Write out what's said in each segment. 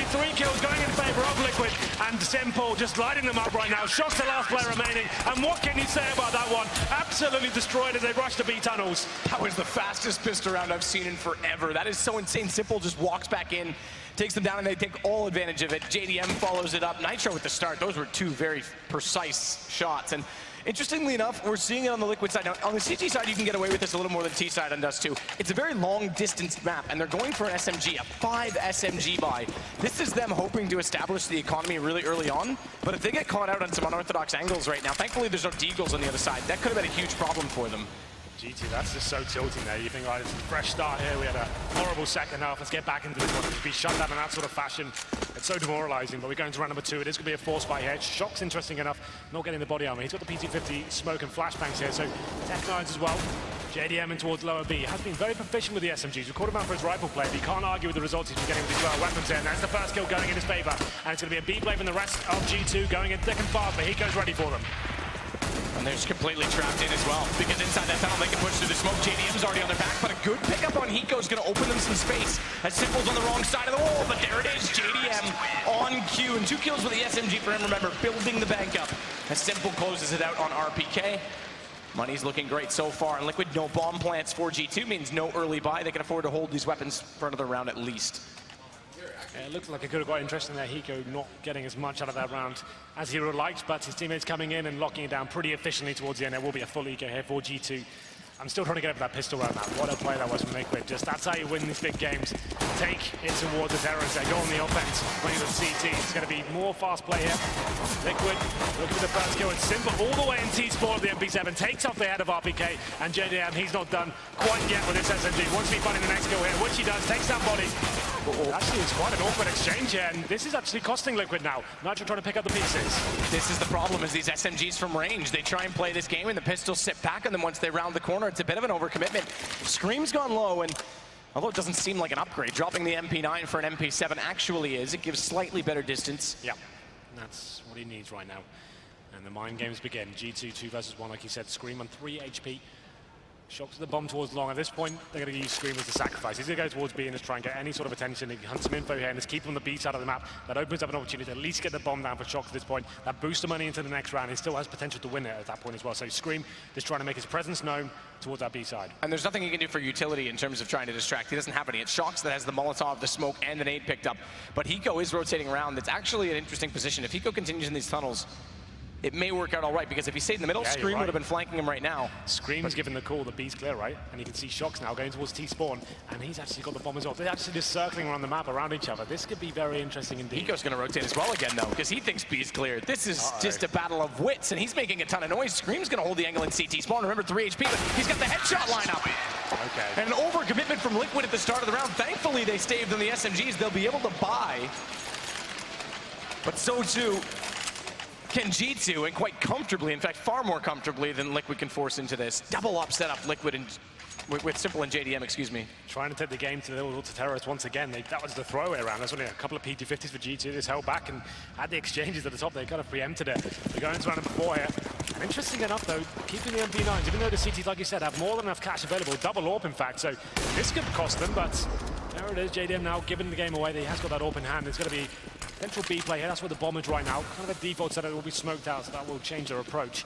3 kills going in favor of Liquid, and Simple just lighting them up right now. Shock's the last player remaining, and what can you say about that one? Absolutely destroyed as they rush to B tunnels. That was the fastest pistol round I've seen in forever. That is so insane. Simple just walks back in, takes them down, and they take all advantage of it. JDM follows it up. Nitro with the start. Those were two very precise shots. And interestingly enough, we're seeing it on the Liquid side. Now, on the CG side, you can get away with this a little more than T side and does too. It's a very long distance map, and they're going for an SMG, a 5 SMG buy. This is them hoping to establish the economy really early on, but if they get caught out on some unorthodox angles right now, thankfully there's no deagles on the other side. That could have been a huge problem for them. G2, that's just so tilting there. You think, right, it's a fresh start here. We had a horrible second half. Let's get back into this one. To be shut down in that sort of fashion, it's so demoralizing. But we're going to round number 2. It is going to be a force fight here. Shock's interesting enough, not getting the body armor. He's got the PT-50 smoke and flashbangs here, so Tech9s as well. JDM in towards lower B. Has been very proficient with the SMGs. We called him out for his rifle play, but you can't argue with the results he's been getting with these well weapons here. And that's the first kill going in his favor. And it's going to be a B play from the rest of G2 going in thick and fast, but he goes ready for them. And they're just completely trapped in as well, because inside that tunnel they can push through the smoke. JDM's already on their back, but a good pickup on Hiko's going to open them some space. As Simple's on the wrong side of the wall, but there it is, JDM on cue, and 2 kills with the SMG for him, remember, building the bank up. As Simple closes it out on RPK. Money's looking great so far, and Liquid, no bomb plants for G2 means no early buy. They can afford to hold these weapons for another round at least. Yeah, it looks like it could have got interesting there. Hiko not getting as much out of that round as he would have liked, but his teammates coming in and locking it down pretty efficiently towards the end. There will be a full eco here for G2. I'm still trying to get up that pistol round now. What a play that was from Liquid. Just that's how you win these big games. Take it towards the terrorists. They go on the offense. Playing with CT. It's going to be more fast play here. Liquid looking for the first kill. It's Simple all the way in T-Spawn of the MP7. Takes off the head of RPK. And JDM, he's not done quite yet with this SMG. Wants to be finding the next kill here, which he does. Takes that body. Actually, it's quite an awkward exchange here, and this is actually costing Liquid now. Nitro trying to pick up the pieces. This is the problem, is these SMGs from range. They try and play this game, and the pistols sit back on them once they round the corner. It's a bit of an overcommitment. Scream's gone low, and although it doesn't seem like an upgrade, dropping the MP9 for an MP7 actually is. It gives slightly better distance. Yeah, that's what he needs right now. And the mind games begin. G2, 2 versus 1, like you said. Scream on 3 HP. Shock to the bomb towards long. At this point, they're going to use Scream as the sacrifice. He's going to go towards B and just try and get any sort of attention. He can hunt some info here and just keep him on the B side of the map. That opens up an opportunity to at least get the bomb down for Shock at this point. That boosts the money into the next round. He still has potential to win it at that point as well. So Scream just trying to make his presence known towards that B side. And there's nothing he can do for utility in terms of trying to distract. He doesn't have any. It's Shox that has the Molotov, the smoke, and the nade picked up. But Hiko is rotating around. It's actually an interesting position. If Hiko continues in these tunnels, it may work out all right, because if he stayed in the middle, Scream would have been flanking him right now. Scream's given the call, the B's clear, right? And you can see Shox now going towards T-Spawn, and he's actually got the bomb as well. They're actually just circling around the map around each other. This could be very interesting indeed. Hiko's going to rotate as well again, though, because he thinks B's clear. This is just a battle of wits, and he's making a ton of noise. Scream's going to hold the angle in CT Spawn. Remember, 3 HP, but he's got the headshot lineup. Okay. And an overcommitment from Liquid at the start of the round. Thankfully, they staved on the SMGs. They'll be able to buy. But so, too, can G2, and quite comfortably, in fact, far more comfortably than Liquid can force into this. Double up setup, Liquid and with Simple and JDM, excuse me. Trying to take the game to the terrorists once again. That was the throwaway round. There's only a couple of PT-50s for G2. They held back and had the exchanges at the top. They kind of preempted it. They're going into round number 4 here. And interesting enough, though, keeping the MP9s, even though the CTs, like you said, have more than enough cash available, double AWP, in fact. So this could cost them, but there it is. JDM now giving the game away. He has got that open hand. It's going to be central B play here. That's where the bomb is right now. Kind of a default setup. It will be smoked out, so that will change their approach.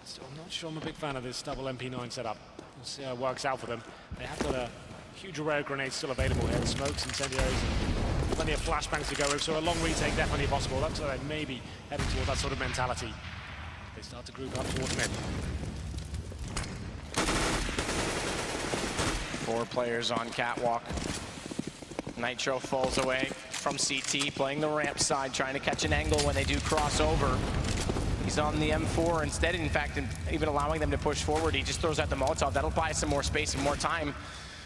Still, I'm not sure I'm a big fan of this double MP9 setup. We'll see how it works out for them. They have got a huge array of grenades still available here. Smokes, incendiaries, and plenty of flashbangs to go with, so a long retake definitely possible. That's why they may be heading toward that sort of mentality. They start to group up towards mid. 4 players on catwalk. Nitro falls away from CT, playing the ramp side, trying to catch an angle when they do cross over. He's on the M4 instead, in fact, even allowing them to push forward. He just throws out the Molotov. That'll buy some more space and more time.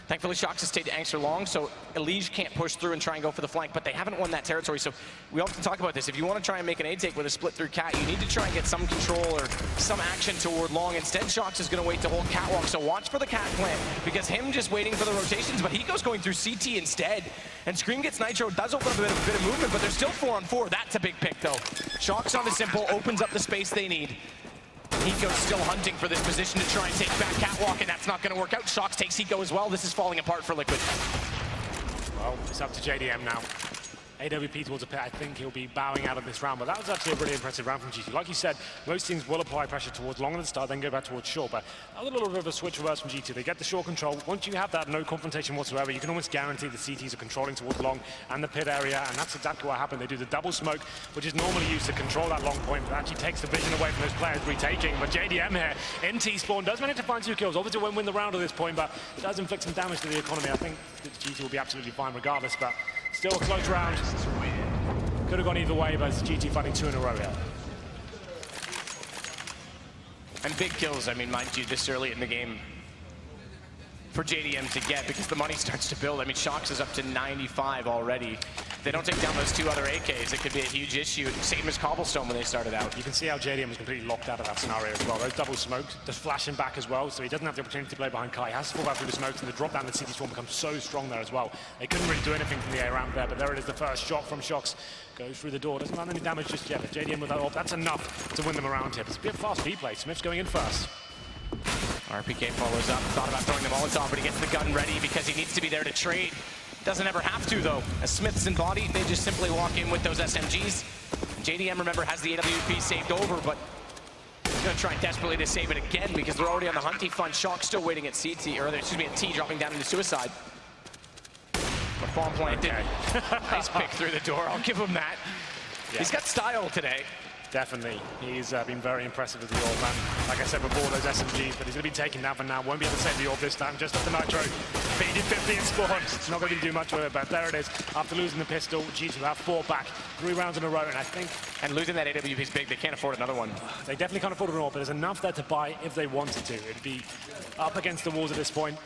Thankfully, Shox has stayed to Angster long, so Elige can't push through and try and go for the flank, but they haven't won that territory, so we often talk about this. If you want to try and make an A take with a split through cat, you need to try and get some control or some action toward long. Instead, Shox is going to wait to hold catwalk, so watch for the cat plant, because him just waiting for the rotations, but Hiko's going through CT instead, and Scream gets Nitro, does open up a bit of movement, but they're still 4-on-4. That's a big pick, though. Shox on the Simple, opens up the space they need. Hiko's still hunting for this position to try and take back catwalk, and that's not going to work out. Shox takes Hiko as well. This is falling apart for Liquid. Well, it's up to JDM now. AWP towards a pit, I think he'll be bowing out of this round. But that was actually a really impressive round from GT. Like you said, most teams will apply pressure towards long at the start, then go back towards short. But that was a little bit of a switch reverse from GT. They get the short control. Once you have that no confrontation whatsoever, you can almost guarantee the CTs are controlling towards long and the pit area. And that's exactly what happened. They do the double smoke, which is normally used to control that long point, but actually takes the vision away from those players retaking. But JDM here in T-spawn does manage to find 2 kills. Obviously won't win the round at this point, but it does inflict some damage to the economy. I think GT will be absolutely fine regardless, but still a close round. Could have gone either way, but it's GT fighting 2 in a row here. And big kills, I mean, mind you, this early in the game for JDM to get, because the money starts to build. I mean, Shox is up to 95 already. If they don't take down those 2 other AKs, it could be a huge issue. Same as Cobblestone when they started out. You can see how JDM was completely locked out of that scenario as well. Those double smokes, just flashing back as well, so he doesn't have the opportunity to play behind Kai. He has to fall back through the smokes, and the drop down the CT Swarm becomes so strong there as well. They couldn't really do anything from the air ramp there, but there it is, the first shot from Shox. Goes through the door, doesn't land any damage just yet. But JDM with that off, that's enough to win them around here. But it's a bit of fast B play. Smith's going in first. RPK follows up, thought about throwing the Molotov, but he gets the gun ready because he needs to be there to trade. Doesn't ever have to, though. As Smith's in body, they just simply walk in with those SMGs. JDM, remember, has the AWP saved over, but he's going to try desperately to save it again because they're already on the hunt. He finds Shock still waiting at CT, or excuse me, at T, dropping down into suicide. But bomb planted. Okay. Nice pick through the door, I'll give him that. Yeah. He's got style today. Definitely. He's been very impressive with the orb, man. Like I said before, those SMGs, but he's going to be taking that for now. Won't be able to save the orb this time, just off the nitro. Beating 50 in spawn. It's not going to do much with it, but there it is. After losing the pistol, G2 have 4 back. 3 rounds in a row, and I think... And losing that AWP is big. They can't afford another one. They definitely can't afford an orb, but there's enough there to buy if they wanted to. It'd be up against the walls at this point.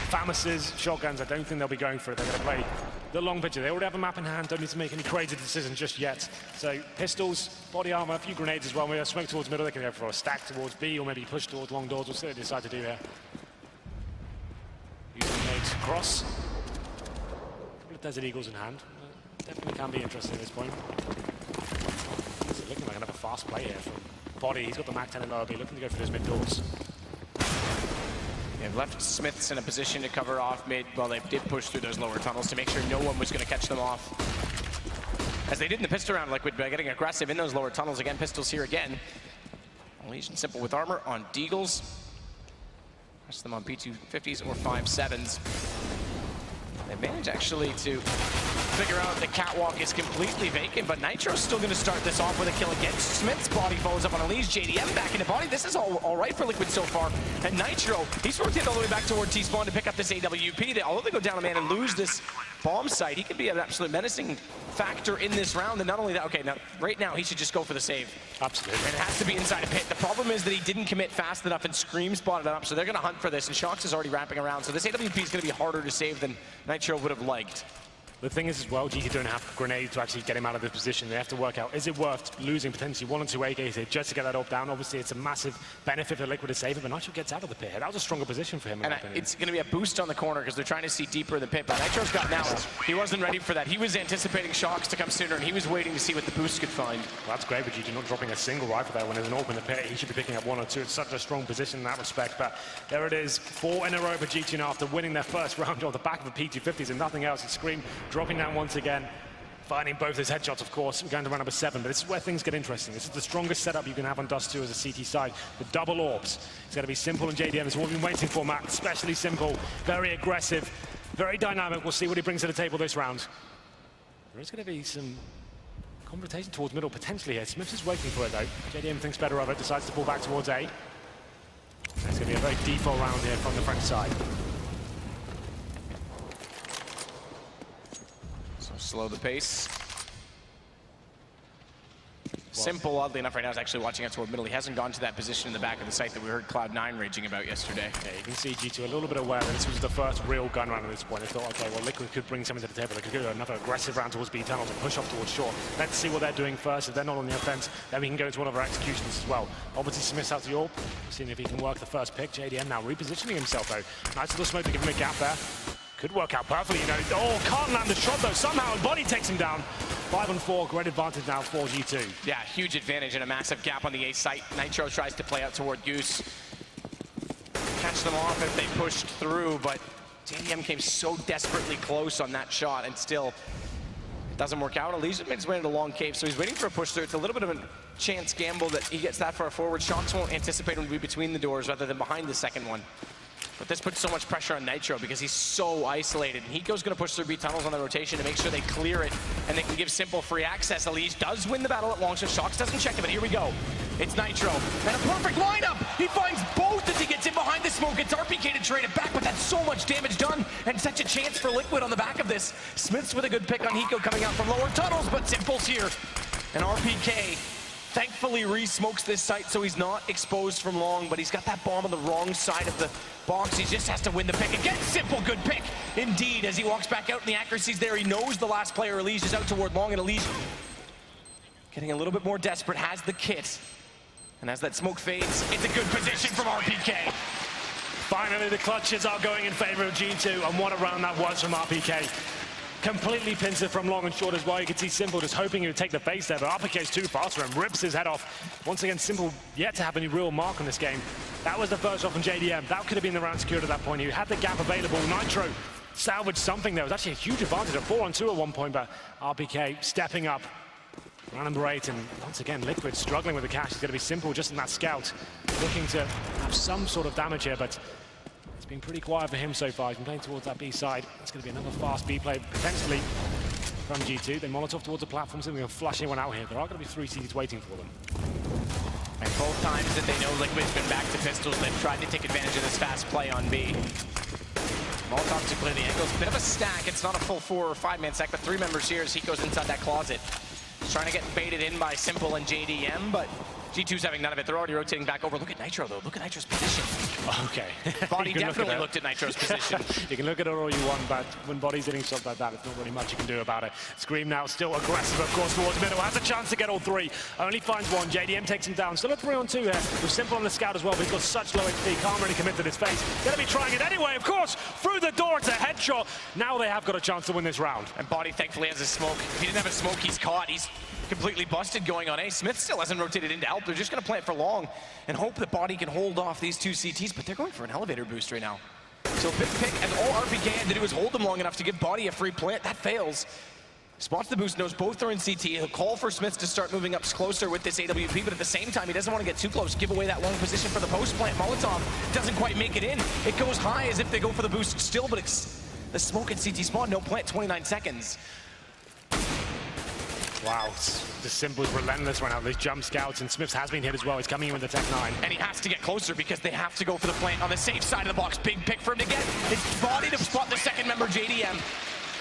Famuses, shotguns, I don't think they'll be going for it. They're going to play the long picture. They already have a map in hand, don't need to make any crazy decisions just yet. So pistols, body armor, a few grenades as well. Maybe a smoke towards middle, they can go for a stack towards B, or maybe push towards long doors. We'll see what they decide to do here. Using grenades across. With Desert Eagles in hand. Definitely can be interesting at this point. It's looking like another fast play here from Body. He's got the Mac 10 in lower B, looking to go for those mid doors. They've left Smiths in a position to cover off mid. Well, they did push through those lower tunnels to make sure no one was going to catch them off. As they did in the pistol round, like by getting aggressive in those lower tunnels. Again, pistols here again. Legion Simple with armor on Deagles. Rest of them on P250s or 5.7s. They managed actually to figure out the catwalk is completely vacant, but Nitro's still going to start this off with a kill against Smith's body. Follows up on Elise. JDM back into body. This is all right for Liquid so far. And Nitro, he's rotated all the way back toward T-spawn to pick up this AWP. Although they go down a man and lose this bomb site, he could be an absolute menacing factor in this round. And not only that, okay, now right now he should just go for the save. Absolutely. And it has to be inside a pit. The problem is that he didn't commit fast enough, and Scream spotted it up, so they're going to hunt for this. And Shox is already wrapping around, so this AWP is going to be harder to save than Nitro would have liked. The thing is as well, GT don't have grenades to actually get him out of this position. They have to work out, is it worth losing potentially 1 or 2 AKs here just to get that up down? Obviously, it's a massive benefit for Liquid to save it, but Nitro gets out of the pit. That was a stronger position for him. And it's going to be a boost on the corner because they're trying to see deeper in the pit, but Nitro's got now. He wasn't ready for that. He was anticipating Shox to come sooner, and he was waiting to see what the boost could find. Well, that's great, but GT not dropping a single rifle there when there's an orb in the pit. He should be picking up 1 or 2. It's such a strong position in that respect, but there it is. 4 in a row for GT now after winning their first round off the back of the P250s and nothing else. It's Scream dropping down once again. Finding both his headshots, of course. We're going to round number 7, but this is where things get interesting. This is the strongest setup you can have on Dust 2 as a CT side. The double orbs. It's going to be Simple and JDM. It's what we've been waiting for, Matt. Especially Simple. Very aggressive, very dynamic. We'll see what he brings to the table this round. There is going to be some confrontation towards middle potentially here. Smith is waiting for it, though. JDM thinks better of it, decides to pull back towards A. It's going to be a very default round here from the French side. Slow the pace. Simple, oddly enough, right now is actually watching out toward middle. He hasn't gone to that position in the back of the site that we heard Cloud9 raging about yesterday. Yeah, you can see G2 a little bit aware that this was the first real gun round at this point. They thought, okay, well, Liquid could bring something to the table. They could do another aggressive round towards B tunnels and push off towards short. Let's see what they're doing first. If they're not on the offense, then we can go to one of our executions as well. Obviously, Smith's out to the orb, seeing if he can work the first pick. JDM now repositioning himself, though. Nice little smoke to give him a gap there. Could work out perfectly, you know. Oh, can't land the shot, though. Somehow, and Body takes him down. 5 on 4, great advantage now for G2. Yeah, huge advantage and a massive gap on the A site. Nitro tries to play out toward Goose. Catch them off if they pushed through, but JDM came so desperately close on that shot, and still, Doesn't work out. Elijah makes his way into the long cave, so he's waiting for a push through. It's a little bit of a chance gamble that he gets that far forward. Shox won't anticipate him to be between the doors rather than behind the second one. But this puts so much pressure on Nitro because he's so isolated. And Hiko's going to push through B tunnels on the rotation to make sure they clear it and they can give Simple free access. Elige does win the battle at long, so Shox doesn't check it, but here we go. It's Nitro, and a perfect lineup! He finds both as he gets in behind the smoke. It's RPK to trade it back, but that's so much damage done, and such a chance for Liquid on the back of this. Smith's with a good pick on Hiko coming out from lower tunnels, but Simple's here. And RPK thankfully re-smokes this site so he's not exposed from long, but he's got that bomb on the wrong side of the box. He just has to win the pick. Again, Simple, good pick indeed. As he walks back out and the accuracy's there, he knows the last player, Elige, is out toward long, and Elige getting a little bit more desperate, has the kit. And as that smoke fades, it's a good position from RPK. Finally, the clutches are going in favor of G2, and what a round that was from RPK. Completely pins it from long and short as well. You can see Simple just hoping he would take the face there, but RPK's too fast for him, rips his head off. Once again, Simple yet to have any real mark on this game. That was the first shot from JDM. That could have been the round secured at that point. He had the gap available. Nitro salvaged something there. It was actually a huge advantage at 4-on-2 at one point, but RPK stepping up. Round number 8, and once again, Liquid struggling with the cash. It's going to be Simple just in that scout, looking to have some sort of damage here, but it's been pretty quiet for him so far. He's been playing towards that B side. It's going to be another fast B play, potentially, from G2. They Molotov towards the platform, so they're going to flush anyone out here. There are going to be 3 CDs waiting for them. And both times that they know Liquid's been back to pistols, they've tried to take advantage of this fast play on B. Molotov to clear the angles. Bit of a stack. It's not a full 4 or 5-man stack, but 3 members here as he goes inside that closet. He's trying to get baited in by Simple and JDM, but G2's having none of it. They're already rotating back over. Look at Nitro, though. Look at Nitro's position. Okay. Body definitely looked at Nitro's position. You can look at it all you want, but when Body's hitting shots like that, it's not really much you can do about it. Scream now, still aggressive, of course, towards middle. Has a chance to get all 3. Only finds 1. JDM takes him down. Still a 3-on-2 here. With Simple on the scout as well, but he's got such low HP. Can't really commit to this face. Gonna be trying it anyway, of course. Through the door, it's a headshot. Now they have got a chance to win this round. And Body thankfully has a smoke. If he didn't have a smoke, he's caught. He's completely busted going on A. Smith still hasn't rotated in to help. They're just going to play it for long and hope that Body can hold off these 2 CTs, but they're going for an elevator boost right now. So a big pick, and all RPK had to do is hold them long enough to give Body a free plant. That fails. Spots the boost, knows both are in CT. He'll call for Smith to start moving up closer with this AWP, but at the same time, he doesn't want to get too close, give away that long position for the post plant. Molotov doesn't quite make it in. It goes high as if they go for the boost still, but it's the smoke at CT spawn, no plant, 29 seconds. Wow, the Simple's relentless right now. There's jump scouts, and Smiths has been hit as well. He's coming in with the Tech 9. And he has to get closer because they have to go for the plant on the safe side of the box. Big pick for him to get. It's Body to spot the second member, JDM.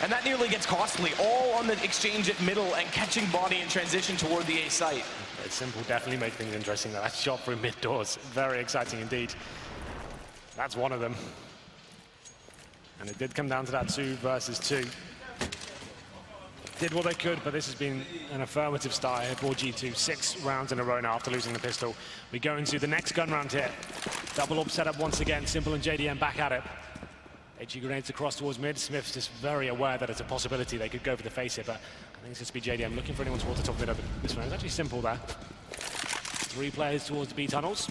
And that nearly gets costly. All on the exchange at middle and catching Body in transition toward the A site. But Simple definitely made things interesting though. That shot through mid doors, very exciting indeed. That's one of them. And it did come down to that 2 versus 2. Did what they could, but this has been an affirmative start here for G2. 6 rounds in a row now after losing the pistol. We go into the next gun round here. Double up setup once again. Simple and JDM back at it. HE grenades across towards mid. Smith's just very aware that it's a possibility they could go for the face here, but I think it's just be JDM looking for anyone towards the top mid. This one is actually Simple there. 3 players towards the B tunnels.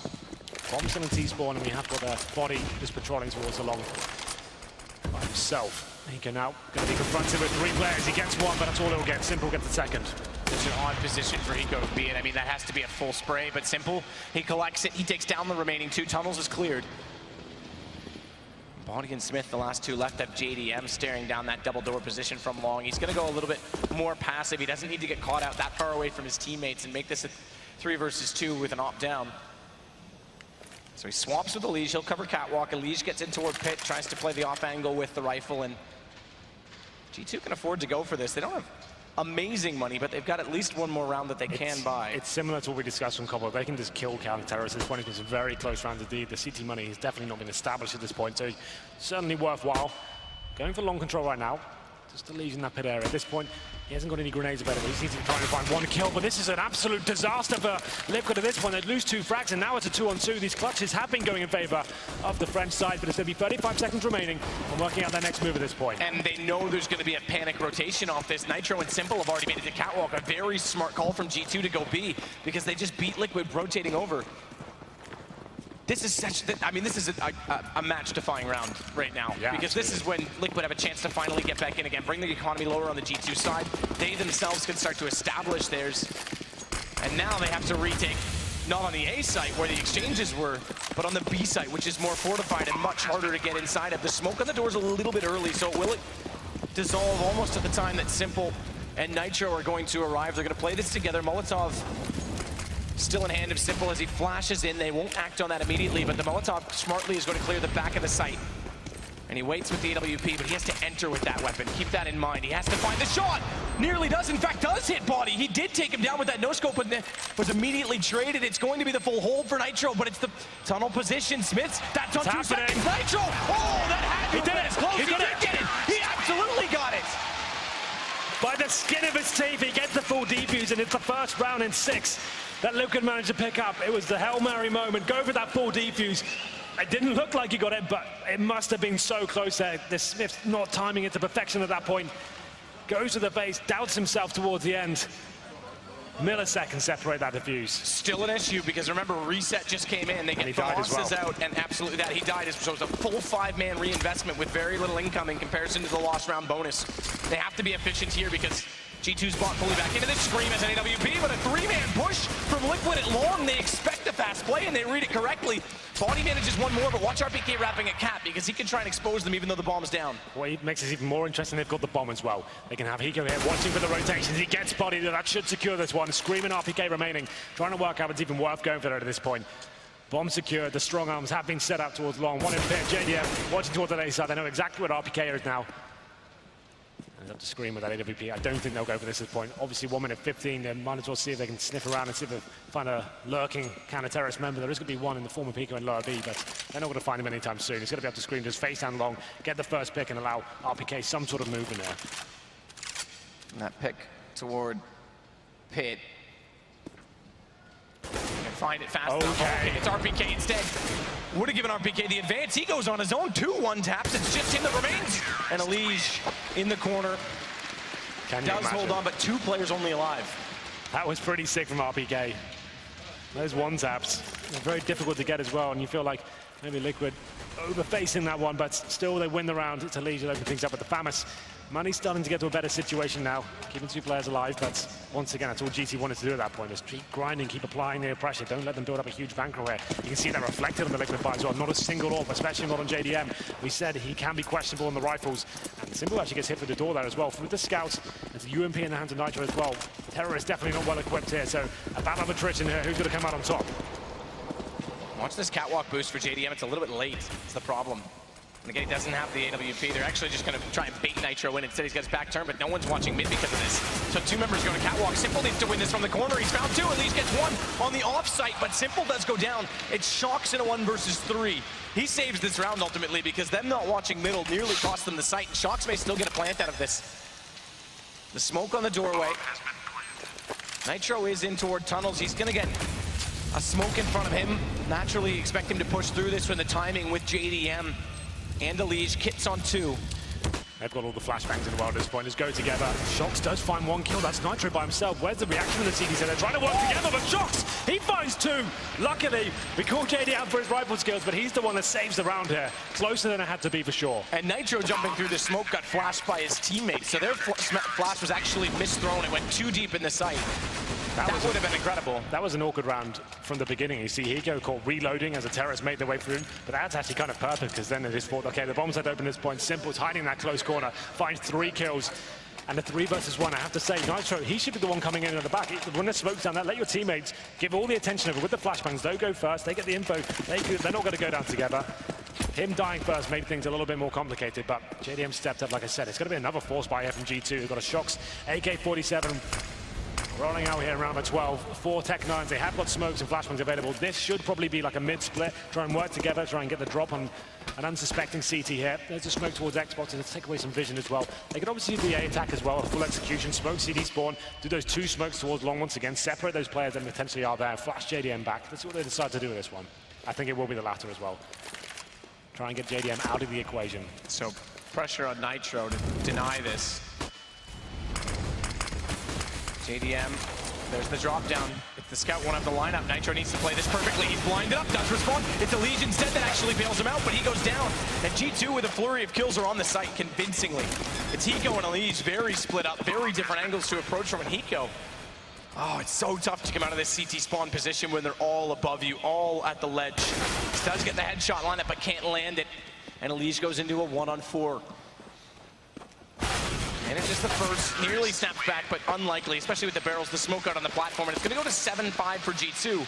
Bomb still in T-spawn, and we have got a Body just patrolling towards the long by himself. Hiko now going to be confronted with 3 players. He gets 1, but that's all he'll get. Simple gets the second. It's an odd position for Hiko to be in. I mean, that has to be a full spray, but Simple, he collects it. He takes down the remaining 2. Tunnels is cleared. Body and Smith, the last 2 left, have JDM staring down that double door position from long. He's going to go a little bit more passive. He doesn't need to get caught out that far away from his teammates and make this a 3 versus 2 with an op down. So he swaps with Elige. He'll cover catwalk. Elige gets in toward pit, tries to play the off angle with the rifle, and G2 can afford to go for this. They don't have amazing money, but they've got at least 1 more round that they can buy. It's similar to what we discussed from Cobble. They can just kill counter-terrorists at this point. It's a very close round indeed. The CT money has definitely not been established at this point, so certainly worthwhile. Going for long control right now. Just Elige in that pit area. At this point, he hasn't got any grenades available. He seems to be trying to find 1 kill, but this is an absolute disaster for Liquid at this point. They'd lose 2 frags, and now it's a 2-on-2. These clutches have been going in favor of the French side, but it's going to be 35 seconds remaining and working out their next move at this point. And they know there's going to be a panic rotation off this. Nitro and Simple have already made it to catwalk. A very smart call from G2 to go B, because they just beat Liquid rotating over. this is such, I mean, this is a match-defying round right now. Yeah, because this is when Liquid have a chance to finally get back in again, bring the economy lower on the G2 side. They themselves can start to establish theirs. And now they have to retake, not on the A site where the exchanges were, but on the B site, which is more fortified and much harder to get inside of. The smoke on the door is a little bit early, so will it dissolve almost at the time that Simple and Nitro are going to arrive. They're going to play this together. Molotov still in hand of Simple as he flashes in. They won't act on that immediately, but the Molotov smartly is going to clear the back of the site. And he waits with the AWP, but he has to enter with that weapon. Keep that in mind. He has to find the shot. Nearly does, in fact, does hit Body. He did take him down with that no-scope, but was immediately traded. It's going to be the full hold for Nitro, but it's the tunnel position. Smiths, that's on 2 seconds. Nitro, oh, that had to have been as close. He did get it. He absolutely got it. By the skin of his teeth, he gets the full defuse, and it's the first round in 6 that Liquid managed to pick up. It was the Hail Mary moment. Go for that full defuse. It didn't look like he got it, but it must have been so close there. The Smith's not timing it to perfection at that point. Goes to the base, doubts himself towards the end. Milliseconds separate that defuse. Still an issue because remember, Reset just came in. They get the losses out, and absolutely that. He died. So it's a full 5-man reinvestment with very little income in comparison to the lost round bonus. They have to be efficient here because G2's bought fully back into this. Scream as an AWP, but a 3-man push from Liquid at long. They expect the fast play, and they read it correctly. Body manages one more, but watch RPK wrapping at Cat because he can try and expose them even though the bomb's down. Well, it makes it even more interesting. They've got the bomb as well. They can have Hiko here watching for the rotations. He gets Body. That should secure this one. Screaming RPK remaining. Trying to work out if it's even worth going for it at this point. Bomb secured. The strong arms have been set up towards long. One in pit. JDM watching towards the A side. They know exactly what RPK is now. Up to Scream with that AWP. I don't think they'll go for this at this point. Obviously, 1 minute 15, they might as well see if they can sniff around and see if they find a lurking counter-terrorist member. There is going to be one in the form of Pico and lower B, but they're not going to find him anytime soon. He's going to be able to Scream, just face down long, get the first pick and allow RPK some sort of movement there. And that pick toward Pit. Find it fast enough. Okay, it's RPK instead. Would have given RPK the advance. He goes on his own. 2-1 taps. It's just him that remains. And Elige in the corner. Does hold on, but 2 players only alive. That was pretty sick from RPK. Those 1-taps are very difficult to get as well, and you feel like maybe Liquid over-facing that one, but still they win the round. It's Elige that opens things up with the Famas. Money's starting to get to a better situation now, keeping 2 players alive, but once again, that's all GT wanted to do at that point, is keep grinding, keep applying their pressure, don't let them build up a huge bankroll here. You can see that reflected on the Liquid fight as well, not a single AWP, especially not on JDM. We said he can be questionable on the rifles, and Simple actually gets hit with the door there as well. With the scouts, it's a UMP in the hands of Nitro as well. Terror is definitely not well equipped here, so a battle of attrition here. Who's going to come out on top? Watch this catwalk boost for JDM. It's a little bit late. It's the problem. And again, he doesn't have the AWP. They're actually just going to try and bait Nitro in. Instead, he's got his back turned, but no one's watching mid because of this. So 2 members going to catwalk. Simple needs to win this from the corner. He's found 2. At least gets 1 on the off-site, but Simple does go down. It's Shocks in a 1 versus 3. He saves this round ultimately because them not watching middle nearly cost them the site. And Shocks may still get a plant out of this. The smoke on the doorway. Nitro is in toward tunnels. He's going to get a smoke in front of him. Naturally expect him to push through this when the timing with JDM and Elige. Kits on 2. They've got all the flashbangs in the world at this point. Just go together. Shocks does find 1 kill. That's Nitro by himself. Where's the reaction from the CDC? They're trying to work together, but Shocks, he finds 2. Luckily, we call JD out for his rifle skills, but he's the one that saves the round here. Closer than it had to be for sure. And Nitro jumping through the smoke got flashed by his teammates. So their flash was actually misthrown. It went too deep in the site. That would have been incredible. That was an awkward round from the beginning. You see Hiko caught reloading as the terrorists made their way through, but that's actually kind of perfect because then they just thought, okay, the bomb's had open at this point. Simple's hiding in that close corner, finds 3 kills. And a 3 versus 1, I have to say, Nitro, he should be the one coming in at the back. When the smoke's down there, let your teammates give all the attention over with the flashbangs. They'll go first, they get the info, they're not going to go down together. Him dying first made things a little bit more complicated, but JDM stepped up, like I said. It's going to be another force buy here from G2. They've got a Shocks AK-47 rolling out here in round number 12. 4 Tech 9s. They have got smokes and flashbangs available. This should probably be like a mid-split. Try and work together, try and get the drop on an unsuspecting CT here. There's a smoke towards Xbox to take away some vision as well. They could obviously do the A attack as well, a full execution, smoke CD spawn, do those 2 smokes towards long once again, separate those players that potentially are there, flash JDM back. That's what they decide to do with this one. I think it will be the latter as well. Try and get JDM out of the equation. So pressure on Nitro to deny this. JDM, there's the drop down. The scout won't have the lineup. Nitro needs to play this perfectly. He's blinded up, does respond. It's Elige instead that actually bails him out, but he goes down. And G2 with a flurry of kills are on the site convincingly. It's Hiko and Elige, very split up, very different angles to approach from. And Hiko, oh, it's so tough to come out of this CT spawn position when they're all above you, all at the ledge. He does get the headshot lineup, but can't land it. And Elige goes into a 1-on-4. And it's just the first, nearly snaps back, but unlikely, especially with the barrels, the smoke out on the platform. And it's going to go to 7-5 for G2.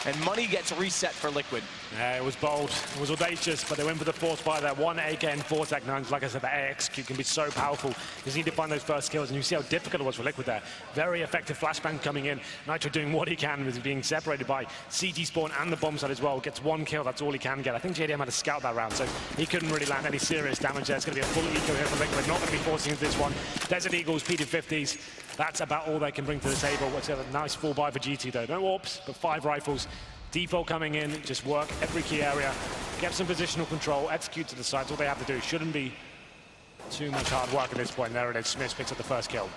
And money gets reset for Liquid. Yeah, it was bold, it was audacious, but they went for the fourth buy there. 1 AK and 4 Tech 9s. Like I said, the AXQ can be so powerful. You just need to find those first kills, and you see how difficult it was for Liquid there. Very effective flashbang coming in. Nitro doing what he can with being separated by CT spawn and the bomb side as well. Gets 1 kill, that's all he can get. I think JDM had a scout that round, so he couldn't really land any serious damage there. It's going to be a full eco here for Liquid. Not going to be forcing into this one. Desert Eagles, P250s. That's about all they can bring to the table. What's a nice 4 buy for GT though. No AWPs, but 5 rifles. Default coming in, just work every key area, get some positional control, execute to the sides. All they have to do shouldn't be too much hard work at this point. There it is, Smith picks up the first kill.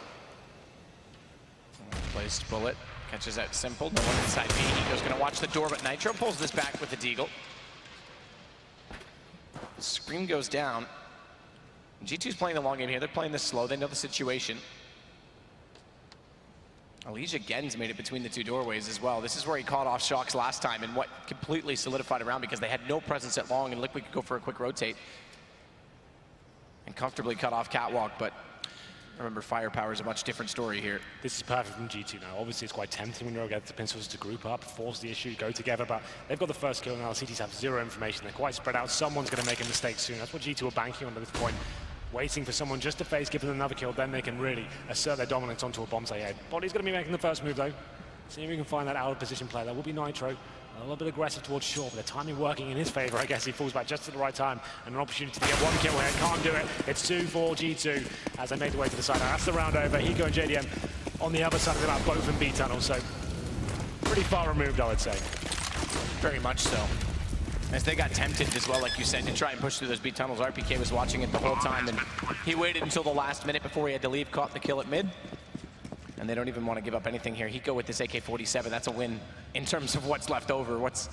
Placed bullet, catches out simple, no one inside B. Hiko's gonna watch the door, but Nitro pulls this back with the deagle. Scream goes down. G2's playing the long game here, they're playing this slow, they know the situation. Elige again's made it between the two doorways as well. This is where he caught off Shox last time and what completely solidified around because they had no presence at long and Liquid could go for a quick rotate and comfortably cut off Catwalk, but remember, firepower is a much different story here. This is perfect from G2 now. Obviously, it's quite tempting when you're against the Pistols to group up, force the issue, go together, but they've got the first kill now. The CTs have zero information. They're quite spread out. Someone's going to make a mistake soon. That's what G2 are banking on at this point. Waiting for someone just to face, give them another kill, then they can really assert their dominance onto a bomb site. Yeah, Body's going to be making the first move, though. See if we can find that out of position play. That will be Nitro. A little bit aggressive towards short, but the timing working in his favor. I guess he falls back just at the right time, and an opportunity to get 1 kill here. Can't do it. It's 2 for G2 as they make their way to the side. Now, that's the round over. Hiko and JDM on the other side of the map, both in B tunnel, so pretty far removed, I would say. Very much so. As they got tempted as well, like you said, to try and push through those B tunnels. RPK was watching it the whole time, and he waited until the last minute before he had to leave, caught the kill at mid. And they don't even want to give up anything here. Hiko with this AK-47, that's a win in terms of what's left over, what's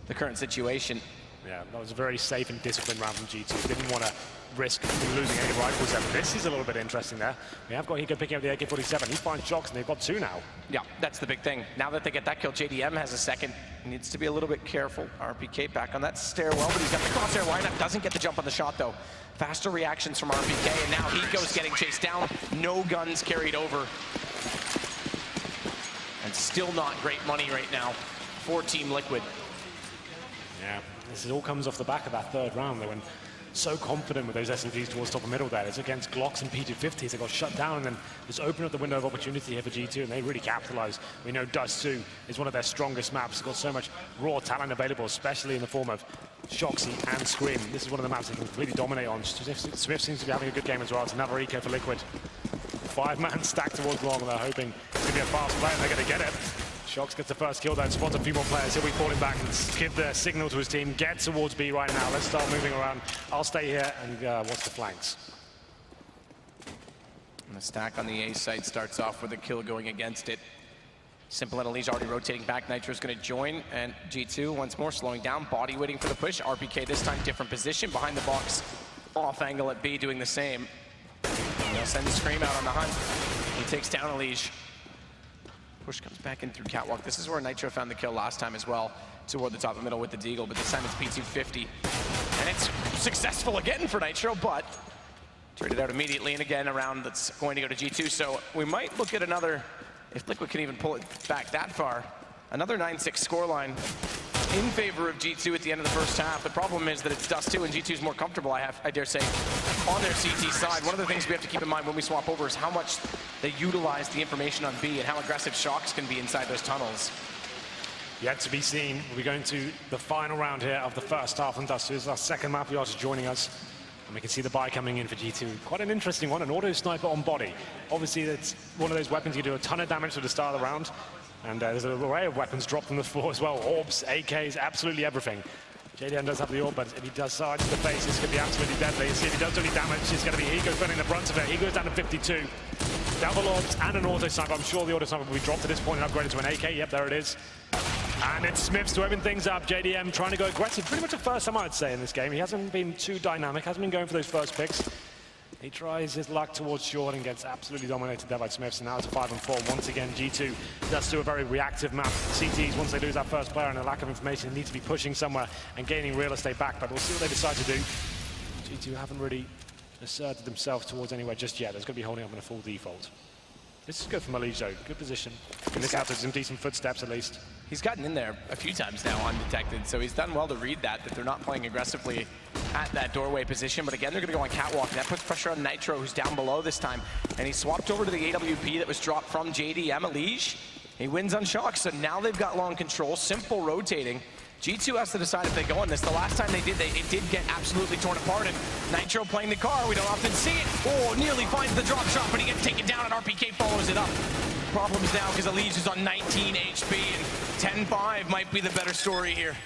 the current situation. Yeah, that was a very safe and disciplined round from G2. Didn't want to risk losing any rifles there. This is a little bit interesting there. We have got Hiko picking up the AK-47. He finds Shox, and they've got 2 now. Yeah, that's the big thing. Now that they get that kill, JDM has a second. He needs to be a little bit careful. RPK back on that stairwell, but he's got the crosshair lineup. Doesn't get the jump on the shot, though. Faster reactions from RPK, and now Hiko's getting chased down. No guns carried over. And still not great money right now for Team Liquid. Yeah, this all comes off the back of that third round. They went so confident with those SMGs towards top and middle there. It's against Glocks and P250s. They got shut down and then just opened up the window of opportunity here for G2, and they really capitalized. We know Dust 2 is one of their strongest maps. It's got so much raw talent available, especially in the form of Shoxy and Scream. This is one of the maps they can completely dominate on. Swift seems to be having a good game as well. It's another eco for Liquid. 5-man stack towards long, and they're hoping it's going to be a fast play, and they're going to get it. Shox gets the first kill, though, spots a few more players. He'll be falling back and give the signal to his team. Get towards B right now. Let's start moving around. I'll stay here and watch the flanks. And the stack on the A site starts off with a kill going against it. Simple and Elige already rotating back. Nitro's going to join, and G2 once more slowing down. Body waiting for the push. RPK this time different position behind the box. Off angle at B doing the same. They'll send the Scream out on the hunt. He takes down Elige. Push comes back in through Catwalk. This is where Nitro found the kill last time as well, toward the top of the middle with the deagle, but this time it's P250. And it's successful again for Nitro, but traded out immediately, and again a round that's going to go to G2. So we might look at another, if Liquid can even pull it back that far, another 9-6 scoreline in favor of G2 at the end of the first half. The problem is that it's Dust 2 and G2's more comfortable, I dare say, on their CT side. One of the things we have to keep in mind when we swap over is how much they utilize the information on B and how aggressive Shox can be inside those tunnels. Yet to be seen. We'll be going to the final round here of the first half, and Dust 2 is our second map. You're just joining us. And we can see the buy coming in for G2. Quite an interesting one, an auto sniper on body. Obviously, it's one of those weapons you do a ton of damage to the start of the round. And there's an array of weapons dropped from the floor as well. Orbs, AKs, absolutely everything. JDM does have the orb, but if he does side to the face, it's going to be absolutely deadly. See if he does do any damage, it's going to be Hiko spending the brunt of it. He goes down to 52. double orbs and an auto sniper. I'm sure the auto sniper will be dropped at this point and upgraded to an AK. Yep, there it is. And it's Smiths to open things up. JDM trying to go aggressive. Pretty much the first time I'd say in this game. He hasn't been too dynamic, hasn't been going for those first picks. He tries his luck towards short and gets absolutely dominated there by Smiths. And now it's a 5-4. Once again, G2 does do a very reactive map. CTs, once they lose that first player and a lack of information, need to be pushing somewhere and gaining real estate back. But we'll see what they decide to do. G2 haven't really asserted themselves towards anywhere just yet. There's going to be holding up in a full default. This is good for Malik, though. Good position. And this after some decent footsteps, at least. He's gotten in there a few times now undetected, so he's done well to read that they're not playing aggressively at that doorway position. But again, they're going to go on catwalk, and that puts pressure on Nitro, who's down below this time. And he swapped over to the AWP that was dropped from JDM. Elige. He wins on shock, so now they've got long control. Simple rotating. G2 has to decide if they go on this. The last time they did, it did get absolutely torn apart, and Nitro playing the car, we don't often see it. Oh, nearly finds the drop shot, but he gets taken down, and RPK follows it up. Problems now because Elige is on 19 HP, and 10-5 might be the better story here.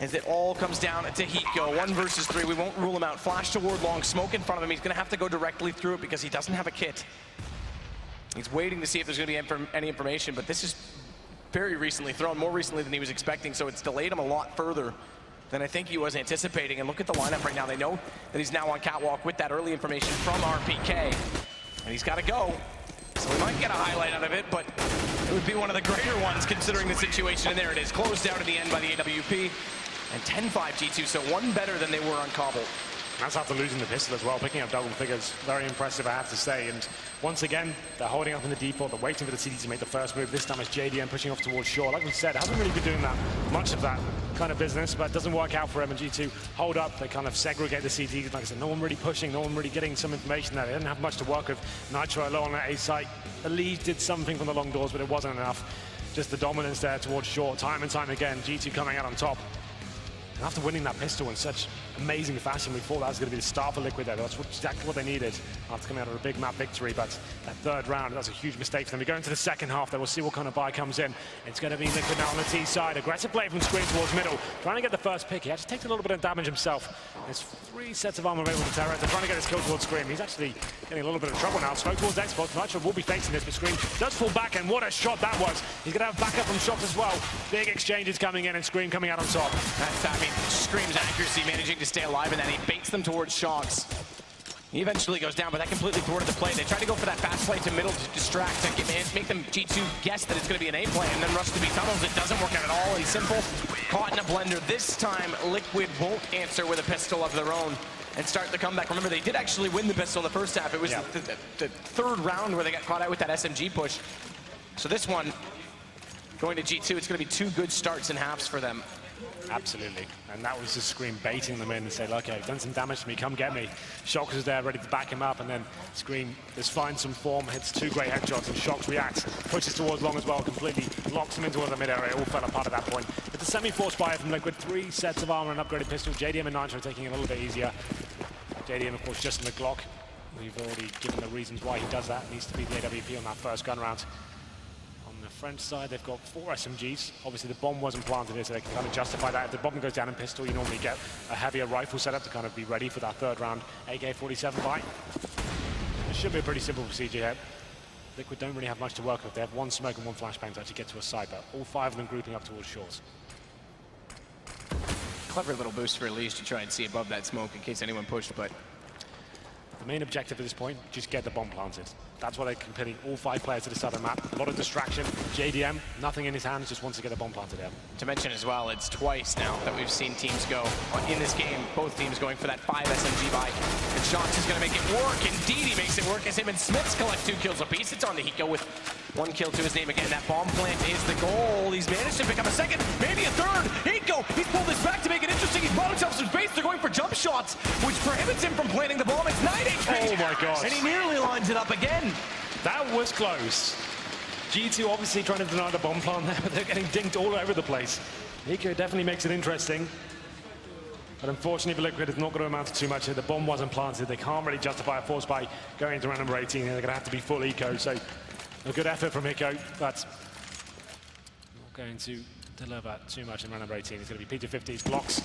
As it all comes down to Hiko, 1 versus 3. We won't rule him out. Flash toward long, smoke in front of him. He's gonna have to go directly through it because he doesn't have a kit. He's waiting to see if there's gonna be any information, but this is very recently thrown, more recently than he was expecting, so it's delayed him a lot further than I think he was anticipating. And look at the lineup right now. They know that he's now on catwalk with that early information from RPK, and he's got to go. So we might get a highlight out of it, but it would be one of the greater ones considering the situation. And there it is, closed out at the end by the AWP, and 10-5 G2, so 1 better than they were on Cobble. That's after losing the pistol as well, picking up double figures. Very impressive, I have to say. And once again, they're holding up in the default. They're waiting for the CT to make the first move. This time it's JDM pushing off towards shore. Like we said, hasn't really been doing that much of that kind of business, but it doesn't work out for him. And G2 hold up. They kind of segregate the CTs. Like I said, no one really pushing, no one really getting some information there. They didn't have much to work with. Nitro alone on that A site. Elige did something from the long doors, but it wasn't enough. Just the dominance there towards short, time and time again. G2 coming out on top. And after winning that pistol in such amazing fashion, we thought that was going to be the start for Liquid there. That's exactly what they needed after coming out of a big map victory. But that third round, that's a huge mistake for them. We go into the second half, then we'll see what kind of buy comes in. It's going to be Liquid now on the T side. Aggressive play from Screen towards middle. Trying to get the first pick. He actually takes a little bit of damage himself. There's 3 sets of armor available to Terra. They're trying to get his kill towards Scream. He's actually getting a little bit of trouble now. Smoke towards Xbox. Nitro will be facing this, but Scream does fall back, and what a shot that was. He's going to have backup from shots as well. Big exchanges coming in, and Scream coming out on top. That's, I mean, Scream's accuracy managing to stay alive, and then he baits them towards shocks. He eventually goes down, but that completely thwarted the play. They try to go for that fast play to middle to distract, to make them G2 guess that it's going to be an A play, and then rush to B tunnels. It doesn't work out at all, and Simple caught in a blender. This time, Liquid won't answer with a pistol of their own and start the comeback. Remember, they did actually win the pistol in the first half. It was the third round where they got caught out with that SMG push. So this one, going to G2, it's going to be 2 good starts in halves for them. Absolutely, and that was just Scream baiting them in and say, okay, I've done some damage to me, come get me. Shox is there ready to back him up, and then Scream just finds some form, hits 2 great headshots, and Shox reacts, pushes towards long as well, completely locks him into the mid area. It all fell apart at that point. It's a semi-forced buy from Liquid, 3 sets of armor and upgraded pistol. JDM and Nitro taking it a little bit easier. JDM, of course, just in the Glock. We've already given the reasons why he does that. It needs to be the AWP on that first gun round. The French side, they've got 4 SMGs. Obviously, the bomb wasn't planted here, so they can kind of justify that. If the bomb goes down in pistol, you normally get a heavier rifle setup to kind of be ready for that third round AK-47 buy. It should be a pretty simple procedure here. Liquid don't really have much to work with. They have 1 smoke and 1 flashbang to actually get to a side, but all 5 of them grouping up towards shores. Clever little boost for Elige to try and see above that smoke in case anyone pushed, but the main objective at this point, just get the bomb planted. That's why they're committing all 5 players to the southern map. A lot of distraction. JDM, nothing in his hands, just wants to get a bomb planted there. To mention as well, it's twice now that we've seen teams go in this game, both teams going for that 5 SMG buy. And Shox is going to make it work. Indeed, he makes it work as him and Smiths collect 2 kills apiece. It's on to Hiko with 1 kill to his name again. That bomb plant is the goal. He's managed to pick up a second, maybe a third. Hiko, he's pulled this back to make it interesting. He's brought himself some space. They're going for jump shots, which prohibits him from planting the bomb. It's 9 HP. Oh my gosh. And he nearly lines it up again. That was close. G2 obviously trying to deny the bomb plant there, but they're getting dinked all over the place. Hiko definitely makes it interesting. But unfortunately for Liquid, it's not going to amount to too much here. The bomb wasn't planted. They can't really justify a force by going into round number 18. They're going to have to be full eco. So a good effort from Hiko, but not going to deliver too much in round number 18. It's going to be P250's blocks.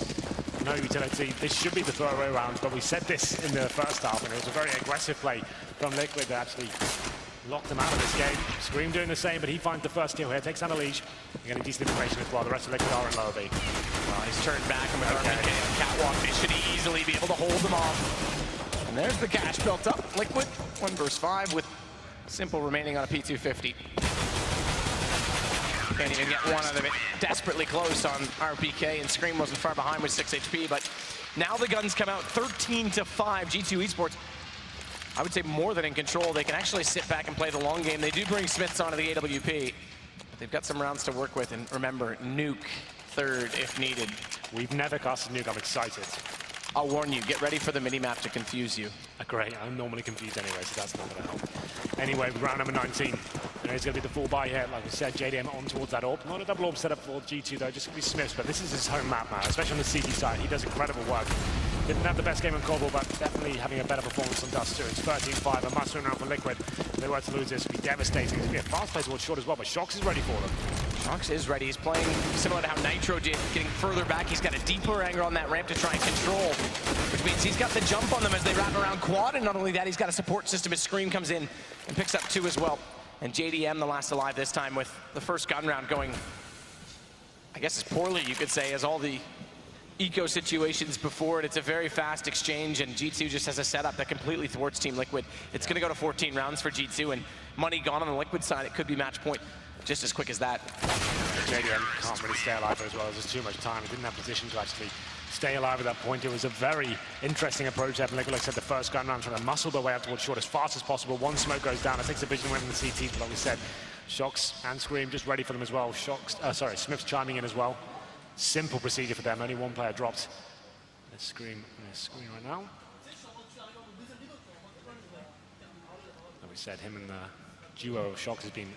No utility. This should be the throwaway round, but we said this in the first half, and it was a very aggressive play from Liquid that actually locked them out of this game. Scream doing the same, but he finds the first kill here, takes down a leash. Getting decent information as well. The rest of Liquid are in lower B. Well, he's turned back, and with RPK on catwalk, they should easily be able to hold them off. And there's the cash built up. Liquid, 1 versus 5 with Simple remaining on a P250. Can't even get one out of it. Desperately close on RPK, and Scream wasn't far behind with 6 HP, but now the guns come out 13-5. G2 eSports, I would say more than in control. They can actually sit back and play the long game. They do bring Smiths onto the AWP. They've got some rounds to work with, and remember, nuke third if needed. We've never casted nuke, I'm excited. I'll warn you, get ready for the mini-map to confuse you. Great, I'm normally confused anyway, so that's not going to help. Anyway, round number 19. There's going to be the full buy here. Like we said, JDM on towards that AWP. Not a double AWP setup for G2 though, just going to be Smiths, but this is his home map now, especially on the CT side. He does incredible work. Didn't have the best game in Cobble, but definitely having a better performance on Dust too. It's 13-5, a must-win round for Liquid. If they were to lose this, it would be devastating. It's going to be a fast play towards short as well, but Shox is ready for them. Shox is ready. He's playing similar to how Nitro did, getting further back. He's got a deeper angle on that ramp to try and control, which means he's got the jump on them as they wrap around quad, and not only that, he's got a support system as Scream comes in and picks up 2 as well. And JDM, the last alive this time, with the first gun round going, I guess as poorly, you could say, as all the eco situations before it. It's a very fast exchange, and G2 just has a setup that completely thwarts Team Liquid. It's going to go to 14 rounds for G2, and money gone on the Liquid side. It could be match point just as quick as that. JDM can't really stay alive as well. There's just too much time. He didn't have position to actually stay alive at that point. It was a very interesting approach there from Liquid. Like I said, the first gun round trying to muscle their way up towards short as fast as possible. One smoke goes down. It takes a vision away from the CT, but like we said, Shox and Scream just ready for them as well. Smith's chiming in as well. Simple procedure for them. Only one player dropped. Let's Scream right now. Like we said, him and the duo of Shox has been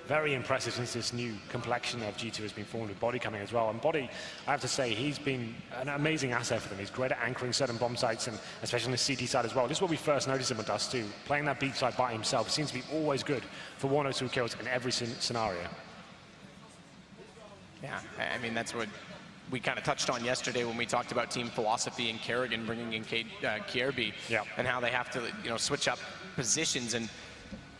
very impressive since this new complexion of G2 has been formed with Body coming as well. And Body, I have to say, he's been an amazing asset for them. He's great at anchoring certain bomb sites, and especially on the CT side as well. This is what we first noticed him with Dust too. Playing that beach side by himself seems to be always good for 1 or 2 kills in every scenario. Yeah, I mean, that's what we kind of touched on yesterday when we talked about team philosophy and Kerrigan bringing in Kierby, and how they have to, switch up positions. And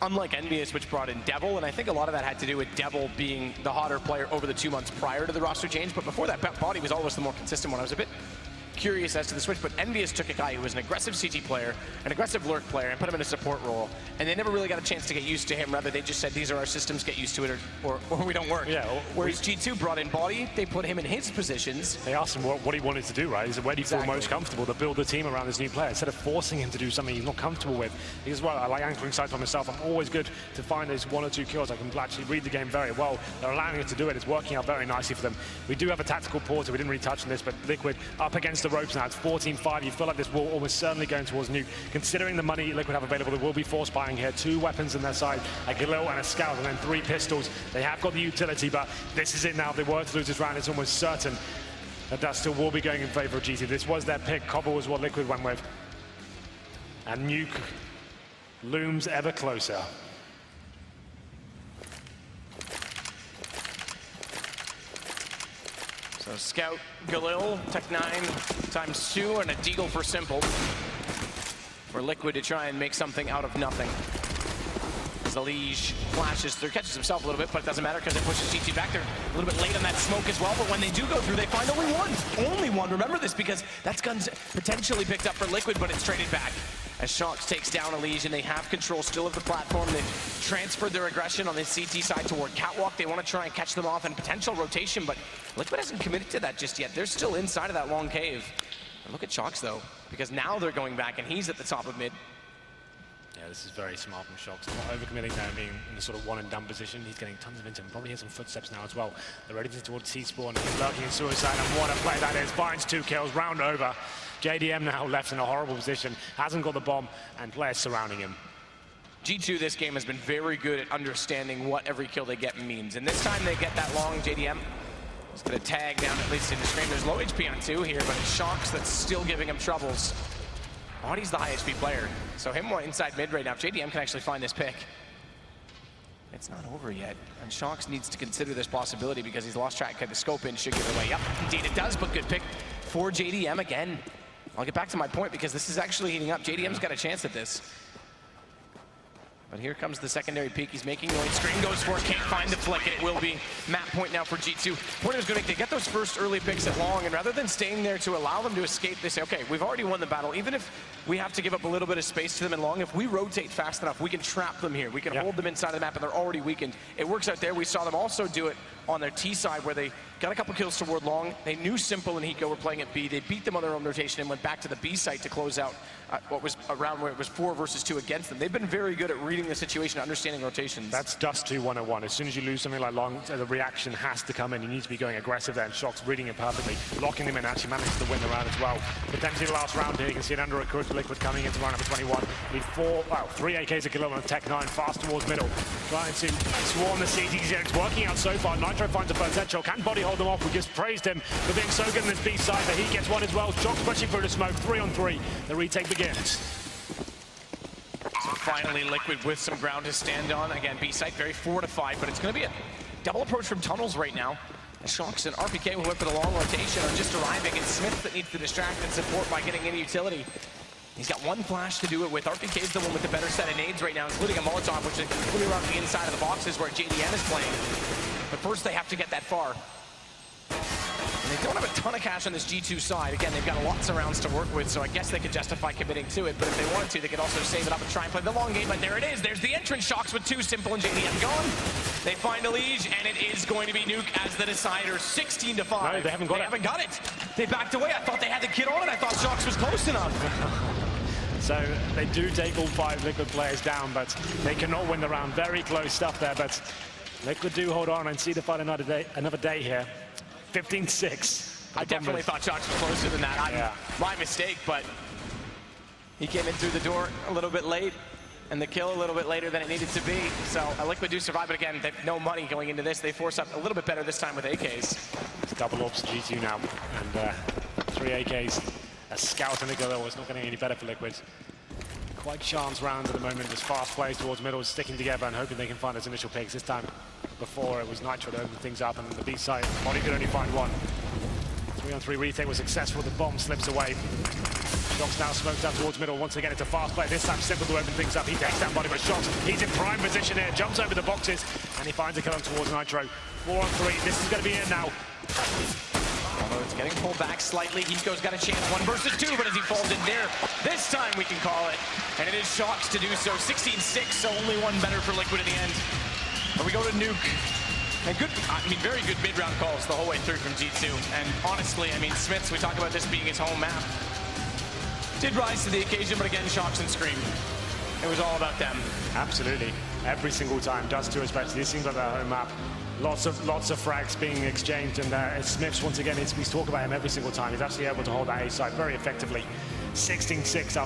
unlike Envious, which brought in Devil, and I think a lot of that had to do with Devil being the hotter player over the 2 months prior to the roster change, but before that, Body was always the more consistent one. I was a bit curious as to the switch, but Envious took a guy who was an aggressive CT player, an aggressive lurk player, and put him in a support role, and they never really got a chance to get used to him. Rather, they just said, these are our systems, get used to it, or we don't work. Yeah, whereas G2 brought in Body, they put him in his positions. They asked him what he wanted to do, right? He said, where do you feel most comfortable to build a team around this new player, instead of forcing him to do something he's not comfortable with. Because, well, I like anchoring sites by myself. I'm always good to find those 1 or 2 kills. I can actually read the game very well. They're allowing us to do it. It's working out very nicely for them. We do have a tactical pause, so we didn't really touch on this, but Liquid up against the ropes now. It's 14-5. You feel like this will almost certainly going towards nuke. Considering the money Liquid have available, they will be force buying here. 2 weapons on their side, a Galil and a Scout, and then 3 pistols. They have got the utility, but this is it now. If they were to lose this round, it's almost certain that Dust still will be going in favor of G2. This was their pick. Cobble was what Liquid went with. And nuke looms ever closer. So Scout, Galil, Tech 9 times 2, and a Deagle for Simple. For Liquid to try and make something out of nothing. As the Liege flashes through, catches himself a little bit, but it doesn't matter because it pushes G2 back. They're a little bit late on that smoke as well, but when they do go through, they find only one. Only one. Remember this, because that gun's potentially picked up for Liquid, but it's traded back. As Shox takes down a Legion, they have control still of the platform. They've transferred their aggression on the CT side toward Catwalk. They want to try and catch them off in potential rotation, but Liquid hasn't committed to that just yet. They're still inside of that long cave. And look at Shox, though, because now they're going back, and he's at the top of mid. Yeah, this is very smart from Shox. Not overcommitting there, being in the sort of one-and-done position. He's getting tons of intel. Probably hears some footsteps now as well. They're ready to towards T-Spawn. He's lurking in Suicide, and what a play that is. Finds 2 kills, round over. JDM now left in a horrible position, hasn't got the bomb, and players surrounding him. G2 this game has been very good at understanding what every kill they get means. And this time they get that long. JDM is going to tag down at least in the screen. There's low HP on 2 here, but it's Shox that's still giving him troubles. Body's the high HP player, so him inside mid right now. If JDM can actually find this pick, it's not over yet. And Shox needs to consider this possibility because he's lost track. The scope in should give it away. Yep, indeed it does, but good pick for JDM again. I'll get back to my point because this is actually heating up. JDM's got a chance at this. But here comes the secondary peek. He's making noise. Screen goes for it. Can't find the flick, and it will be map point now for G2. Point is going to make, they get those first early picks at long, and rather than staying there to allow them to escape, they say, okay, we've already won the battle. Even if we have to give up a little bit of space to them in long, if we rotate fast enough, we can trap them here. We can hold them inside of the map, and they're already weakened. It works out there. We saw them also do it on their T side, where they got a couple kills toward long. They knew Simple and Hiko were playing at B. They beat them on their own rotation and went back to the B site to close out what was a round where it was 4 versus 2 against them. They've been very good at reading the situation, understanding rotations. That's Dust 2 101. As soon as you lose something like long, the reaction has to come in. You need to be going aggressive there, and Shock's reading it perfectly, locking them in, actually managing to win the round as well. Potentially the last round here, you can see an under-recruited Liquid coming into round number 21. Need 3 AKs a kill on Tech 9, fast towards middle, trying to swarm the CTs here. It's working out so far. Nitro finds a first headshot, can body hold them off. We just praised him for being so good in this B side, but he gets one as well. Shock's pushing through the smoke, 3 on 3. The retake begins. So finally, Liquid with some ground to stand on. Again, B site very fortified, but it's going to be a double approach from tunnels right now. Shocks and RPK, who went for the long rotation, are just arriving. It's Smith that needs to distract and support by getting any utility. He's got one flash to do it with. RPK's the one with the better set of nades right now, including a Molotov, which is completely around the inside of the boxes where JDN is playing. But first, they have to get that far. And they don't have a ton of cash on this G2 side. Again, they've got lots of rounds to work with, so I guess they could justify committing to it. But if they wanted to, they could also save it up and try and play the long game. But there it is. There's the entrance. Shocks with 2, Simple and JDN gone. They find a Liege, and it is going to be Nuke as the decider, 16-5. No, they haven't got it. They backed away. I thought they had the kid on it. I thought Shocks was close enough. So they do take all 5 Liquid players down, but they cannot win the round. Very close stuff there, but Liquid do hold on and see the fight another day here. 15-6. I definitely thought Shocks was closer than that. My mistake, but he came in through the door a little bit late, and the kill a little bit later than it needed to be. So Liquid do survive, but again, they have no money going into this. They force up a little bit better this time with AKs. It's double ops G2 now, and 3 AKs. A scout and a go, it's not getting any better for Liquid. Quite chance rounds at the moment, just fast plays towards middle, sticking together and hoping they can find those initial picks. This time before it was Nitro to open things up, and the B side, Body could only find 1. 3 on 3 retake was successful, the bomb slips away. Shocks now smoked out towards middle. Once again, it's a fast play. This time, Simple to open things up. He takes down Body, but Shocks, he's in prime position here, jumps over the boxes, and he finds a kill on towards Nitro. 4 on 3, this is going to be it now. Although it's getting pulled back slightly, Hiko's got a chance, 1 versus 2, but as he falls in there, this time we can call it. And it is Shocks to do so, 16-6, so only 1 better for Liquid in the end. But we go to Nuke. And very good mid-round calls the whole way through from G2. And honestly, Smiths, we talk about this being his home map, did rise to the occasion, but again, Shocks and Scream. It was all about them. Absolutely. Every single time. Dust 2 especially. This seems like their home map. Lots of frags being exchanged, and Smiths, once again, we talk about him every single time. He's actually able to hold that A side very effectively. 16-6 up.